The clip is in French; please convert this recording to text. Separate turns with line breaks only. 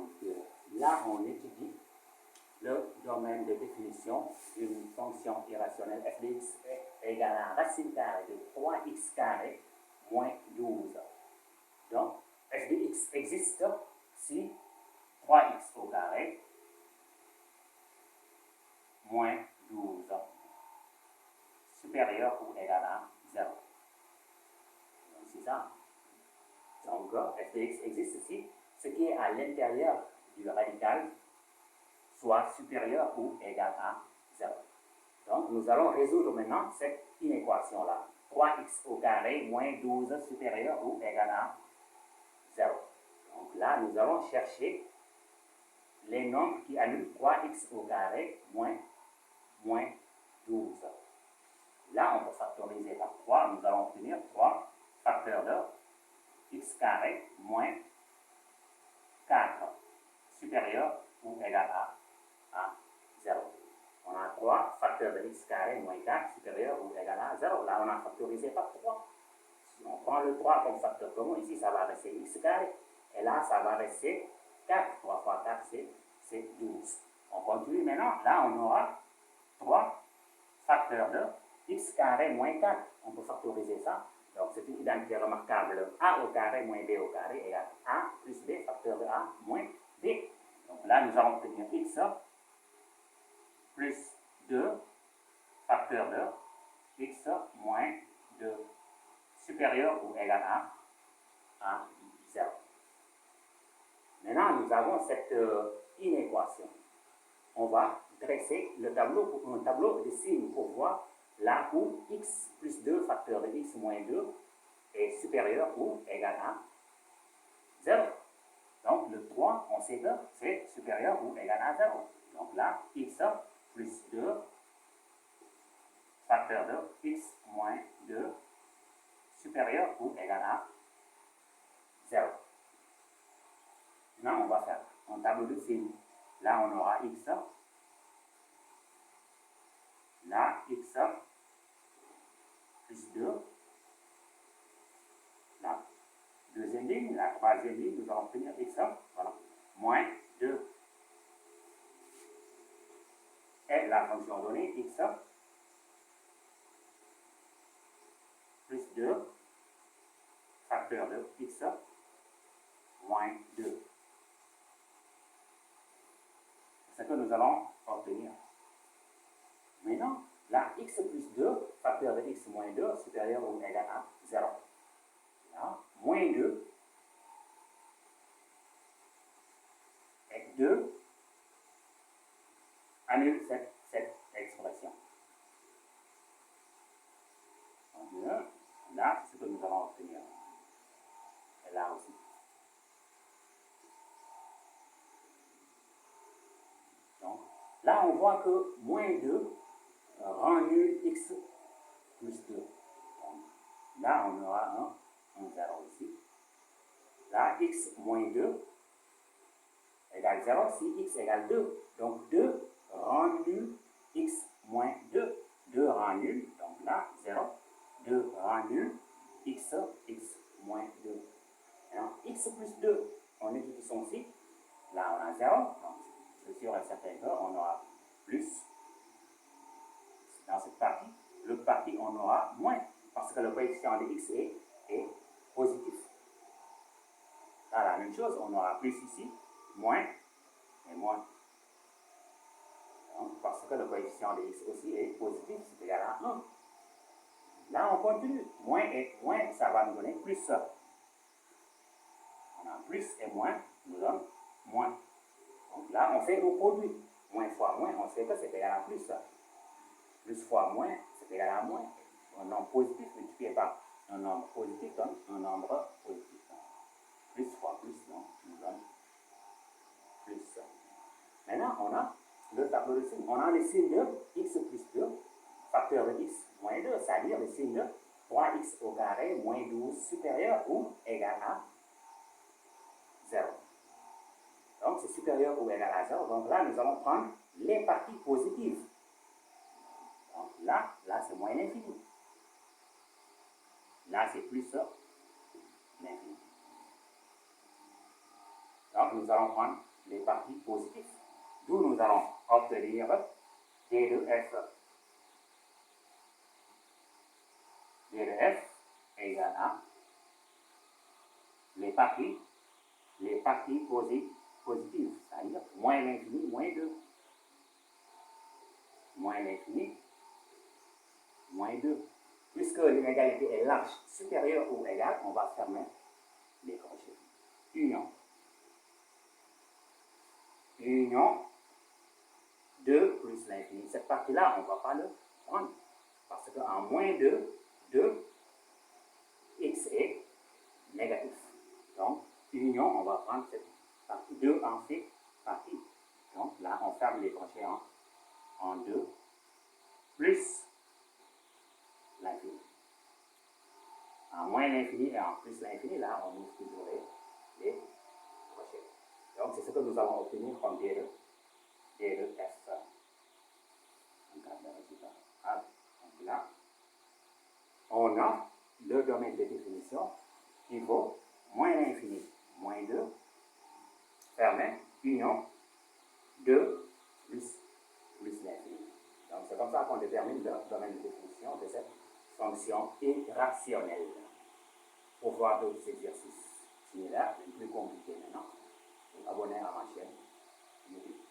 Donc, là, on étudie le domaine de définition d'une fonction irrationnelle f de x est égale à racine carrée de 3x carré moins 12. Donc, f de x existe si 3x au carré moins 12 supérieur ou égal à 0. Donc, c'est ça. Donc, f de x existe si ce qui est à l'intérieur du radical soit supérieur ou égal à 0. Donc, nous allons résoudre maintenant cette inéquation-là. 3x au carré moins 12 supérieur ou égal à 0. Donc là, nous allons chercher les nombres qui annulent 3x au carré moins 12. Là, on peut factoriser par 3. Nous allons obtenir 3 facteurs de x carré moins 4 supérieur ou égal à 0. On a 3 facteurs de x carré moins 4 supérieur ou égal à 0. Là, on a factorisé par 3. Si on prend le 3 comme facteur commun, ici, ça va rester x carré. Et là, ça va rester 4. 3 fois 4, c'est 12. On continue maintenant. Là, on aura 3 facteurs de x carré moins 4. On peut factoriser ça. Donc, c'est une identité remarquable. A au carré moins b au carré égale a plus b, facteur de a moins b. Donc là, nous allons obtenir x plus 2 facteur de x moins 2 supérieur ou égal à 0. Maintenant, nous avons cette inéquation. On va dresser le tableau, un tableau de signes pour voir là où x plus 2 facteur de x moins 2 est supérieur ou égal à 0. Donc, le 3, on sait que c'est supérieur ou égal à 0. Donc là, x plus 2 facteur de x moins 2 supérieur ou égal à 0. Maintenant, on va faire un tableau de signes. Là, on aura x. Là, x plus 2. La deuxième ligne, la troisième ligne, nous allons obtenir x, voilà, moins 2. Et la fonction donnée, x plus 2 facteur de x moins 2. C'est ce que nous allons obtenir. Maintenant, là, x plus 2 facteur de x moins 2 supérieur ou égal à 0. Là, moins 2 et 2 annule cette expression. Donc là, c'est ce que nous allons obtenir. Et là aussi. Donc, là, on voit que moins 2 rend nul x plus 2. Donc, là, on aura un 0 ici. Là, x moins 2 égale 0 si x égale 2. Donc, 2 rend nul x moins 2. 2 rend nul, donc là, 0. 2 rend nul x moins 2. Alors, x plus 2, on étudie son cycle. Là, on a 0. Donc, c'est sûr et certain qu'on aura plus. Dans cette partie, l'autre partie, on aura moins. Parce que le coefficient de x est positif. Là, la même chose, on aura plus ici, moins et moins. Donc, parce que le coefficient de x aussi est positif, c'est égal à 1. Là, on continue. Moins et moins, ça va nous donner plus. On a plus et moins nous donne moins. Donc là, on fait un produit. Moins fois moins, on sait que c'est égal à plus. Plus fois moins, c'est égal à moins. Un nombre positif multiplié par un nombre positif donne un nombre positif. Plus fois plus, non, nous donne plus. Maintenant, on a le tableau de signes. On a les signes de x plus 2, facteur de x moins 2, c'est-à-dire le signe de 3x au carré moins 12 supérieur ou égal à 0. Donc, c'est supérieur ou égal à 0. Donc là, nous allons prendre les parties positives. Donc là c'est moins l'infini. Là, c'est plus l'infini. Donc, nous allons prendre les parties positives. D'où nous allons obtenir D de F. D de F égale à les parties positives, c'est-à-dire moins l'infini, moins 2. Moins l'infini, moins 2. Puisque l'inégalité est large, supérieure ou égale, on va fermer les crochets. Union. Union 2 plus l'infini. Cette partie-là, on ne va pas le prendre. Parce qu'en moins 2, x est négatif. Donc, union, on va prendre cette partie. 2 en fait partie. Donc là, on ferme les crochets en 2 plus l'infini. En moins l'infini et en plus l'infini, là, on ouvre toujours les crochets. Donc, c'est ce que nous allons obtenir comme D de F. Donc, là, on a le domaine de définition qui vaut moins l'infini, moins 2, fermé, union, 2 plus l'infini. Donc, c'est comme ça qu'on détermine le domaine de définition de cette fonction irrationnelle. Pour voir d'autres exercices similaires, plus compliqués maintenant, abonnez à ma chaîne YouTube.